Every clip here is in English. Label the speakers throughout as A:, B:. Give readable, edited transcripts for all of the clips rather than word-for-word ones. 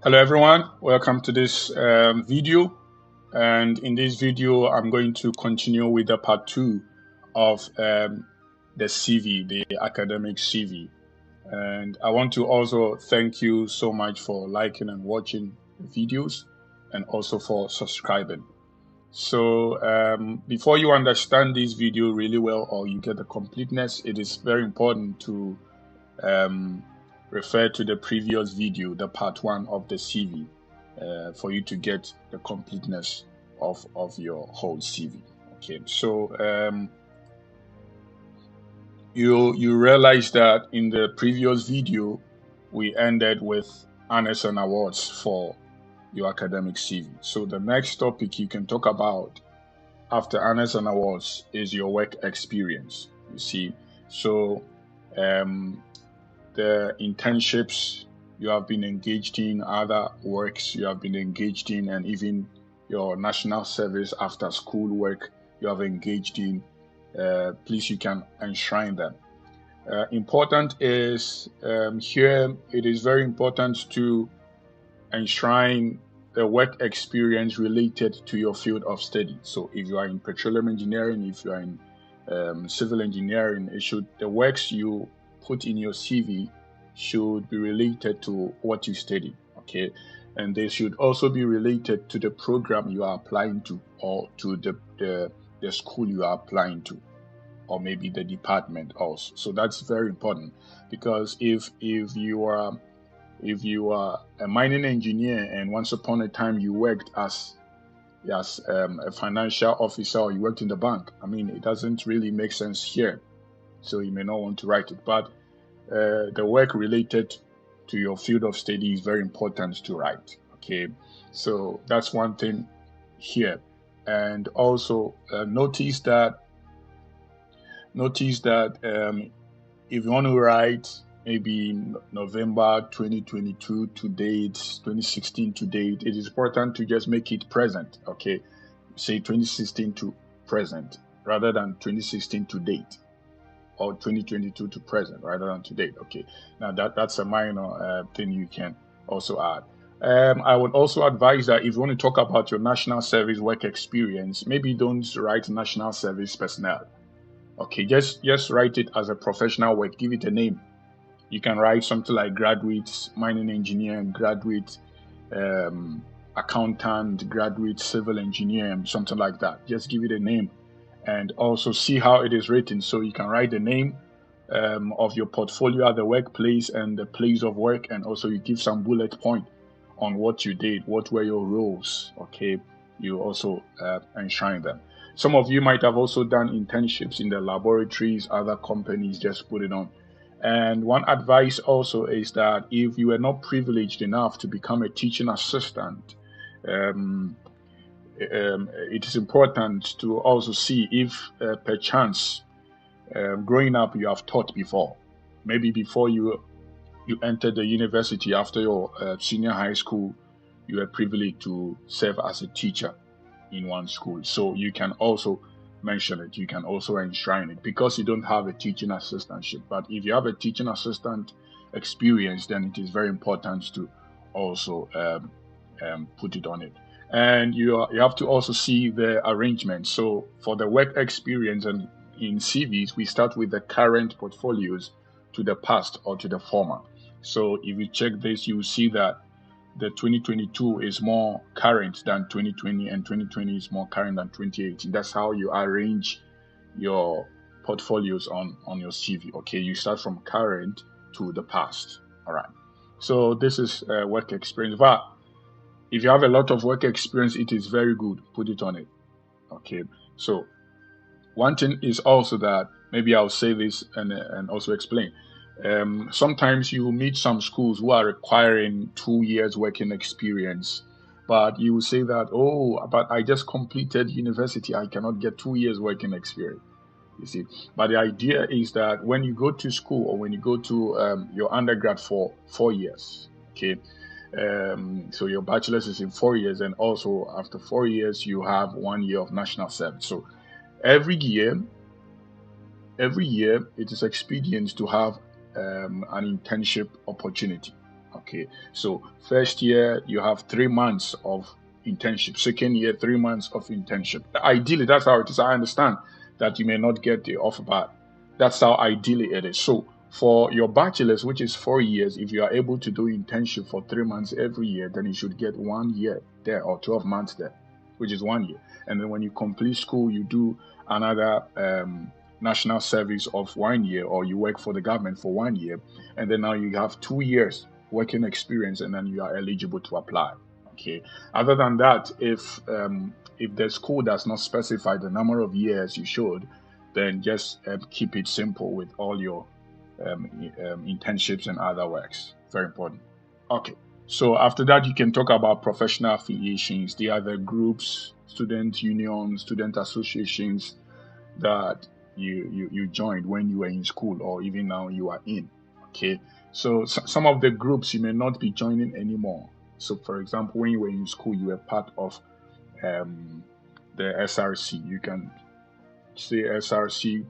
A: Hello everyone, welcome to this video, and in this video I'm going to continue with the part 2 of the CV, the academic CV. And I want to also thank you so much for liking and watching the videos and also for subscribing. So before you understand this video really well or you get the completeness, it is very important to refer to the previous video, the part 1 of the CV, for you to get the completeness of your whole CV. Okay, so you realize that in the previous video we ended with honors and awards for your academic CV. So the next topic you can talk about after honors and awards is your work experience. You see, so the internships you have been engaged in, other works you have been engaged in, and even your national service after school work you have engaged in, please you can enshrine them. Important is here it is very important to enshrine the work experience related to your field of study. So if you are in petroleum engineering, if you are in civil engineering, the works you put in your CV should be related to what you study, okay? And they should also be related to the program you are applying to, or to the school you are applying to, or maybe the department also. So that's very important, because if you are a mining engineer and once upon a time you worked as a financial officer or you worked in the bank, I mean, it doesn't really make sense here. So you may not want to write it, but the work related to your field of study is very important to write. Okay, so that's one thing here. And also notice that if you want to write maybe November 2022 to date, 2016 to date, it is important to just make it present. Okay, say 2016 to present rather than 2016 to date, or 2022 to present rather than to date. Okay, now that's a minor thing you can also add. I would also advise that if you want to talk about your national service work experience, maybe don't write national service personnel. Okay, just write it as a professional work, give it a name. You can write something like graduate mining engineer, graduate accountant, graduate civil engineer, something like that. Just give it a name and also see how it is written. So you can write the name of your portfolio at the workplace and the place of work, and also you give some bullet point on what you did, what were your roles. Okay, you also enshrine them. Some of you might have also done internships in the laboratories, other companies, just put it on. And one advice also is that if you are not privileged enough to become a teaching assistant, it is important to also see if perchance growing up you have taught before. Maybe before you entered the university after your senior high school, you were privileged to serve as a teacher in one school. So you can also mention it. You can also enshrine it because you don't have a teaching assistantship. But if you have a teaching assistant experience, then it is very important to also put it on it. And you have to also see the arrangement. So for the work experience and in CVs, we start with the current portfolios to the past or to the former. So if you check this, you will see that the 2022 is more current than 2020 and 2020 is more current than 2018. That's how you arrange your portfolios on your CV. Okay, you start from current to the past. All right, so this is work experience. But if you have a lot of work experience, it is very good. Put it on it. Okay, so one thing is also that maybe I'll say this and also explain. Sometimes you meet some schools who are requiring 2 years working experience, but you will say that, oh, but I just completed university, I cannot get 2 years working experience. You see, but the idea is that when you go to school or when you go to your undergrad for 4 years, okay, so your bachelor's is in 4 years, and also after 4 years you have 1 year of national service. So every year it is expedient to have an internship opportunity. Okay, so first year you have 3 months of internship. Second year, 3 months of internship. Ideally, that's how it is. I understand that you may not get the offer, but that's how ideally it is. So for your bachelor's, which is 4 years, if you are able to do internship for 3 months every year, then you should get 1 year there or 12 months there, which is 1 year. And then when you complete school, you do another national service of 1 year, or you work for the government for 1 year, and then now you have 2 years working experience, and then you are eligible to apply. Okay. Other than that, if the school does not specify the number of years you should, then just keep it simple with all your internships and other works. Very important. Okay. So after that, you can talk about professional affiliations. The other groups, student unions, student associations that you joined when you were in school, or even now you are in. Okay. So some of the groups you may not be joining anymore. So for example, when you were in school, you were part of the SRC. You can say SRC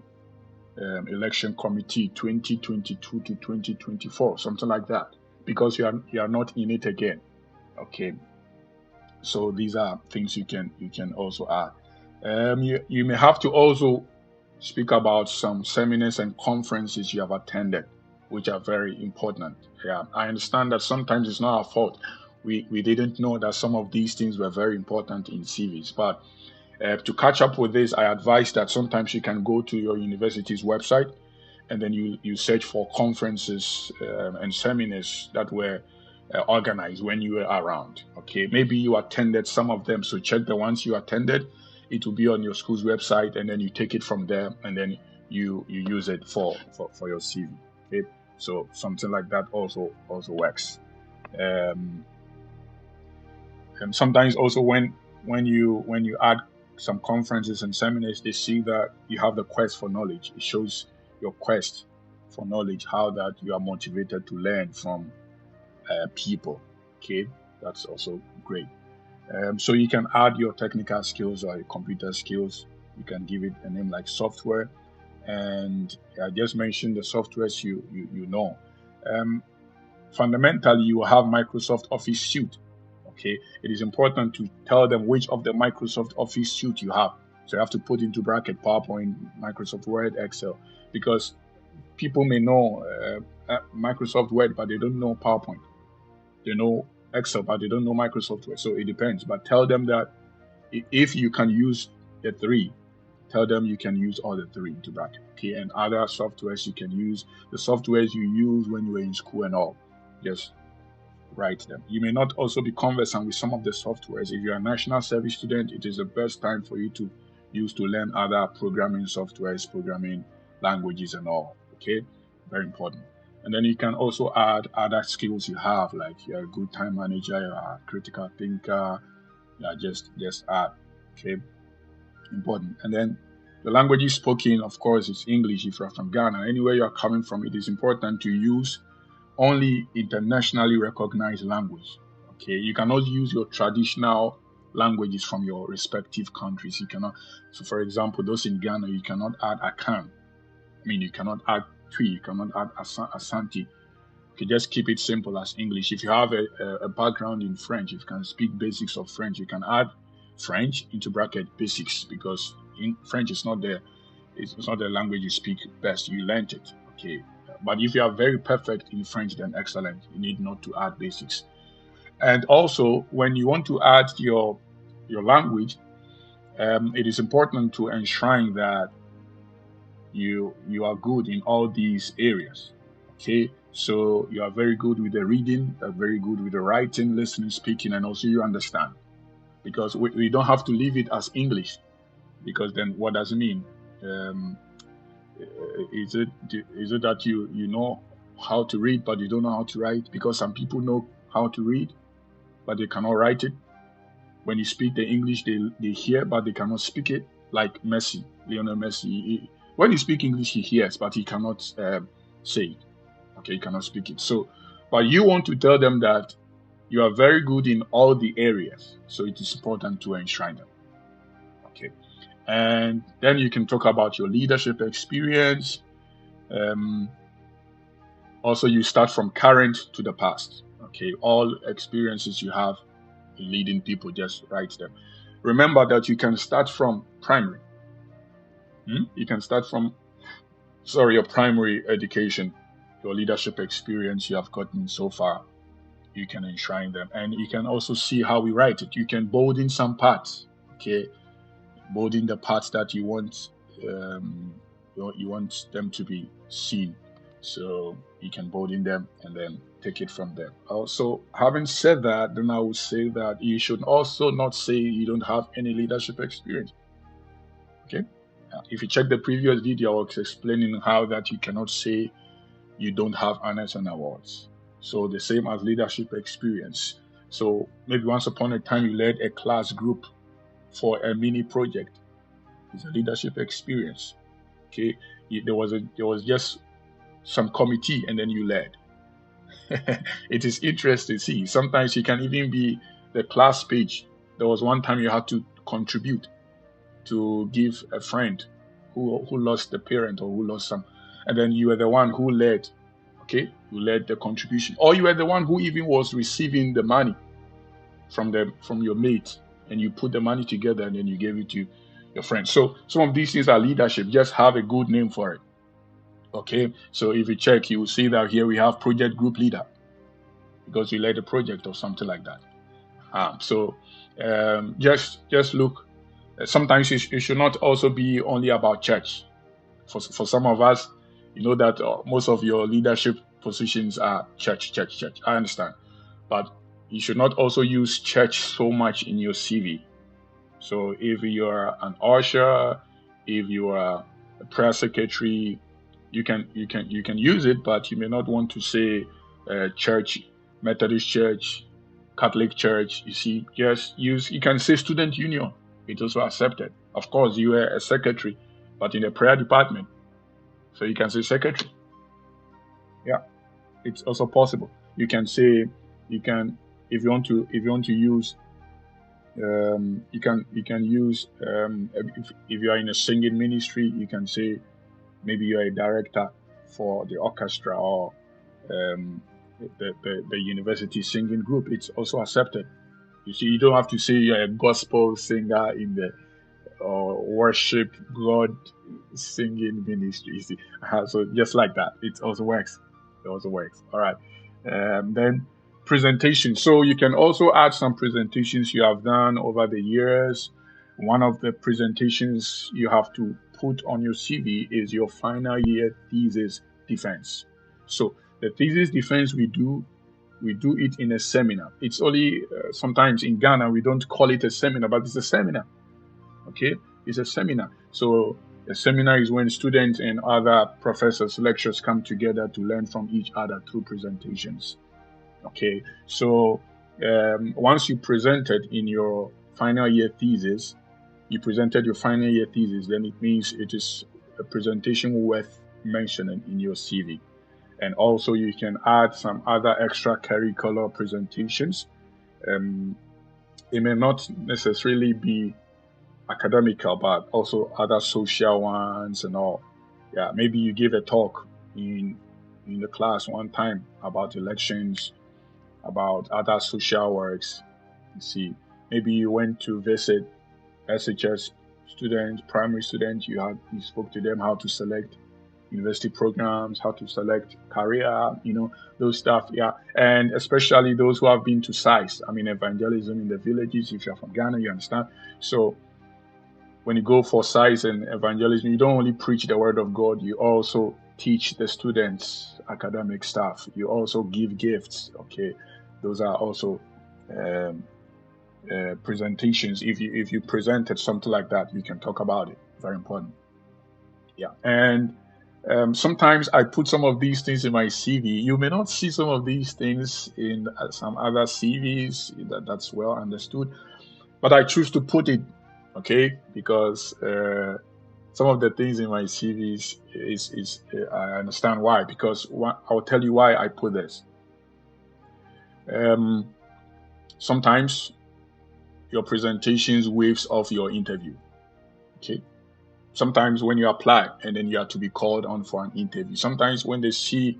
A: election committee 2022 to 2024, something like that, because you are not in it again. Okay. So these are things you can also add. You may have to also speak about some seminars and conferences you have attended, which are very important. Yeah, I understand that sometimes it's not our fault. We didn't know that some of these things were very important in CVs. But to catch up with this, I advise that sometimes you can go to your university's website, and then you search for conferences and seminars that were organized when you were around. Okay, maybe you attended some of them, so check the ones you attended. It will be on your school's website, and then you take it from there, and then you use it for your CV. Okay, so something like that also works. And sometimes also when you add some conferences and seminars, they see that you have the quest for knowledge. It shows your quest for knowledge, how that you are motivated to learn from people. Okay, that's also great. So you can add your technical skills or your computer skills. You can give it a name like software, and I just mentioned the softwares you know. Fundamentally, you will have Microsoft Office suite. Okay, it is important to tell them which of the Microsoft Office suite you have. So you have to put into bracket PowerPoint, Microsoft Word, Excel, because people may know Microsoft Word, but they don't know PowerPoint. They know Excel, but they don't know Microsoft Word. So it depends. But tell them that if you can use the three, tell them you can use all the three into bracket. Okay, and other softwares you can use, the softwares you use when you were in school and all. Just write them. You may not also be conversant with some of the softwares. If you're a national service student, it is the best time for you to use to learn other programming softwares, programming languages and all. Okay, very important. And then you can also add other skills you have, like you're a good time manager, you're a critical thinker. Yeah, just add. Okay, important. And then the language spoken, of course, is English. If you're from Ghana, anywhere you're coming from, it is important to use only internationally recognized language. Okay, you cannot use your traditional languages from your respective countries. You cannot. So, for example, those in Ghana, you cannot add Akan. You cannot add Twi. You cannot add Asante. Okay, just keep it simple as English. If you have a background in French, if you can speak basics of French, you can add French into bracket basics, because in French it's not the language you speak best. You learned it. Okay. But if you are very perfect in French, then excellent. You need not to add basics. And also, when you want to add your language, it is important to enshrine that you are good in all these areas. Okay, so you are very good with the reading, you are very good with the writing, listening, speaking, and also you understand. Because we don't have to leave it as English, because then what does it mean? Is it that you know how to read but you don't know how to write? Because some people know how to read but they cannot write it. When you speak the English, they hear but they cannot speak it. Like Lionel Messi. When you speak English, he hears but he cannot say it. Okay, he cannot speak it. So, but you want to tell them that you are very good in all the areas. So it is important to enshrine them. Okay. And then you can talk about your leadership experience. Also, you start from current to the past. Okay, all experiences you have in leading people, just write them. Remember that you can start from primary. You can start from, your primary education, your leadership experience you have gotten so far. You can enshrine them, and you can also see how we write it. You can bold in some parts. Okay, bold in the parts that you want. You want them to be seen, so you can bold in them and then take it from there. Also, having said that, then I would say that you should also not say you don't have any leadership experience. Okay, if you check the previous video, I was explaining how that you cannot say you don't have honors and awards. So the same as leadership experience. So maybe once upon a time you led a class group for a mini project. It's a leadership experience. Okay, there was just some committee and then you led. It is interesting to see. Sometimes you can even be the class page. There was one time you had to contribute to give a friend who lost a parent or who lost some, and then you were the one who led. Okay, you led the contribution, or you were the one who even was receiving the money from your mate, and you put the money together and then you gave it to your friend. So some of these things are leadership. Just have a good name for it. Okay, so if you check, you will see that here we have project group leader because you led a project or something like that. Just look. Sometimes it should not also be only about church. For some of us, you know that most of your leadership positions are church. I understand, but you should not also use church so much in your CV. So if you are an usher, if you are a prayer secretary, you can use it, but you may not want to say church, Methodist church, Catholic church. You see, you can say student union. It's also accepted. Of course, you are a secretary, but in the prayer department, so you can say secretary. Yeah, it's also possible. You can say, if you want to use, you can use, if you are in a singing ministry, you can say maybe you are a director for the orchestra or the university singing group. It's also accepted. You see, you don't have to say you're a gospel singer in the worship God singing ministry. You see, so just like that, it also works. All right. Then presentation. So you can also add some presentations you have done over the years. One of the presentations you have to put on your CV is your final year thesis defense. So the thesis defense we do it in a seminar. It's only sometimes in Ghana we don't call it a seminar, but it's a seminar. Okay, it's a seminar. So a seminar is when students and other professors, lecturers come together to learn from each other through presentations. Okay, so once you presented in your final year thesis, then it means it is a presentation worth mentioning in your CV. And also you can add some other extracurricular presentations. It may not necessarily be academical, but also other social ones and all. Yeah, maybe you gave a talk in the class one time about elections, about other social works. You see, maybe you went to visit SHS students, primary students. You spoke to them how to select university programs, how to select career, those stuff. Yeah, and especially those who have been to SAIS. I mean, evangelism in the villages. If you're from Ghana, you understand. So when you go for SAIS and evangelism, you don't only preach the word of God, you also teach the students academic stuff. You also give gifts. Okay, those are also presentations. If you presented something like that, you can talk about it. Very important. Yeah, and sometimes I put some of these things in my CV. You may not see some of these things in some other CVs. That's well understood, but I choose to put it. Okay, because some of the things in my CVs is I understand why. Because I'll tell you why I put this. Sometimes your presentations waves off your interview. Okay. Sometimes when you apply and then you have to be called on for an interview. Sometimes when they see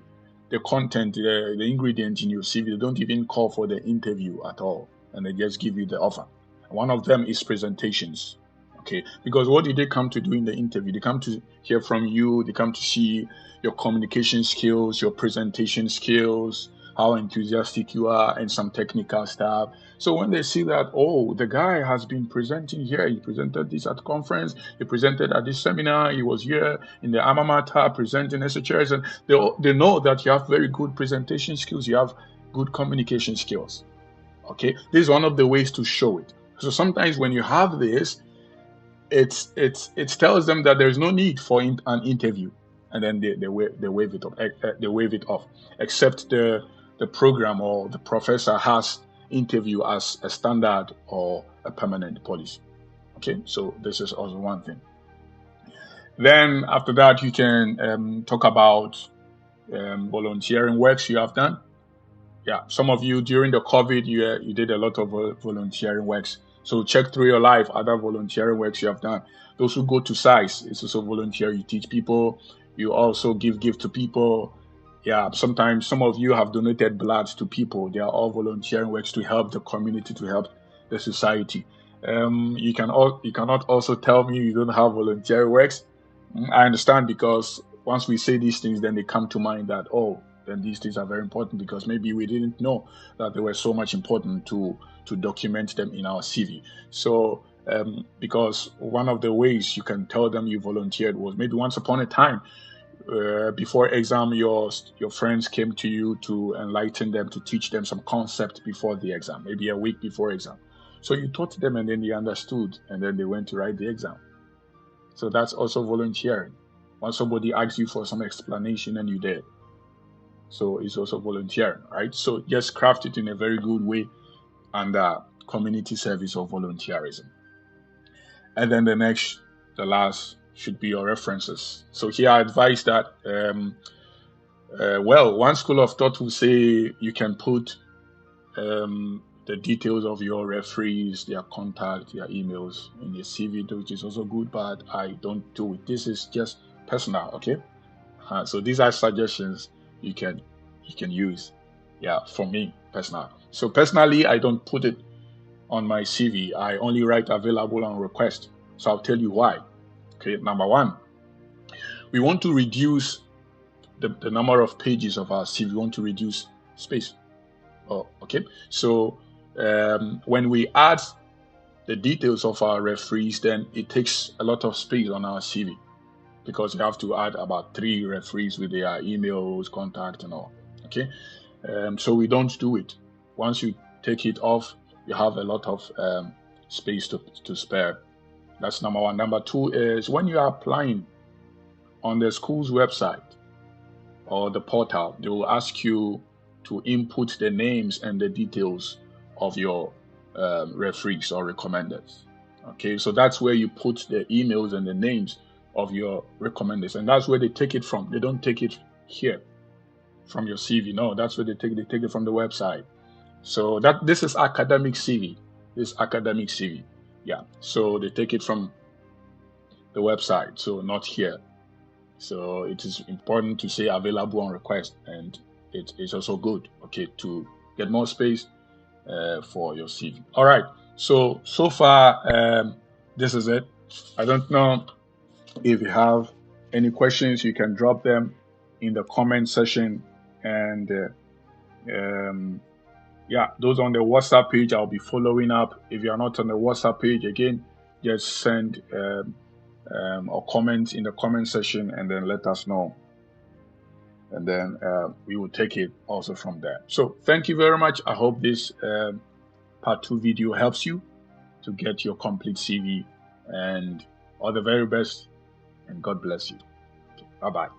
A: the content, the ingredient in your CV. They don't even call for the interview at all, and they just give you the offer. One of them is presentations. Okay, because what did they come to do in the interview? They come to hear from you. They come to see your communication skills, your presentation skills, how enthusiastic you are, and some technical stuff. So when they see that, oh, the guy has been presenting here, he presented this at conference, he presented at this seminar, he was here in the alma mater presenting SHRs, and they know that you have very good presentation skills, you have good communication skills. Okay, this is one of the ways to show it. So sometimes when you have this, it tells them that there's no need for an interview, and then they waive it off, except the program or the professor has interview as a standard or a permanent policy. Okay, so this is also one thing. Then after that, you can talk about volunteering works you have done. Yeah, some of you during the COVID, you did a lot of volunteering works. So check through your life, other volunteering works you have done. Those who go to SAIS, it's also volunteer. You teach people. You also give to people. Yeah, sometimes some of you have donated blood to people. They are all volunteering works to help the community, to help the society. You cannot also tell me you don't have volunteering works. I understand, because once we say these things, then they come to mind that, oh, then these things are very important, because maybe we didn't know that they were so much important to document them in our CV. So because one of the ways you can tell them you volunteered was maybe once upon a time, before exam, your friends came to you to enlighten them, to teach them some concept before the exam, maybe a week before exam. So you taught them, and then they understood, and then they went to write the exam. So that's also volunteering. When somebody asks you for some explanation and you did, so it's also volunteering, right? So just craft it in a very good way under community service or volunteerism. And then the last should be your references. So here I advise that, one school of thought will say you can put the details of your referees, their contact, their emails in your CV, which is also good, but I don't do it. This is just personal, okay? So these are suggestions you can use. Yeah, for me, personal. So personally, I don't put it on my CV. I only write available on request. So I'll tell you why. Okay, number one, we want to reduce the number of pages of our CV. We want to reduce space. Oh, okay. So when we add the details of our referees, then it takes a lot of space on our CV, because you have to add about 3 referees with their emails, contact, and all. Okay, so we don't do it. Once you take it off, you have a lot of space to spare. That's number one. Number two is when you are applying on the school's website or the portal, they will ask you to input the names and the details of your referees or recommenders. Okay, so that's where you put the emails and the names of your recommenders, and that's where they take it from. They don't take it here from your CV. No, that's where they take it from the website. So this is academic CV. This academic CV. Yeah. So they take it from the website, so not here. So it is important to say available on request, and it is also good, okay, to get more space for your CV. All right. So far, this is it. I don't know if you have any questions. You can drop them in the comment section, and those on the WhatsApp page, I'll be following up. If you are not on the WhatsApp page, again, just send or comment in the comment section, and then let us know, and then we will take it also from there. So thank you very much. I hope this part 2 video helps you to get your complete CV, and all the very best, and God bless you. Okay, bye-bye.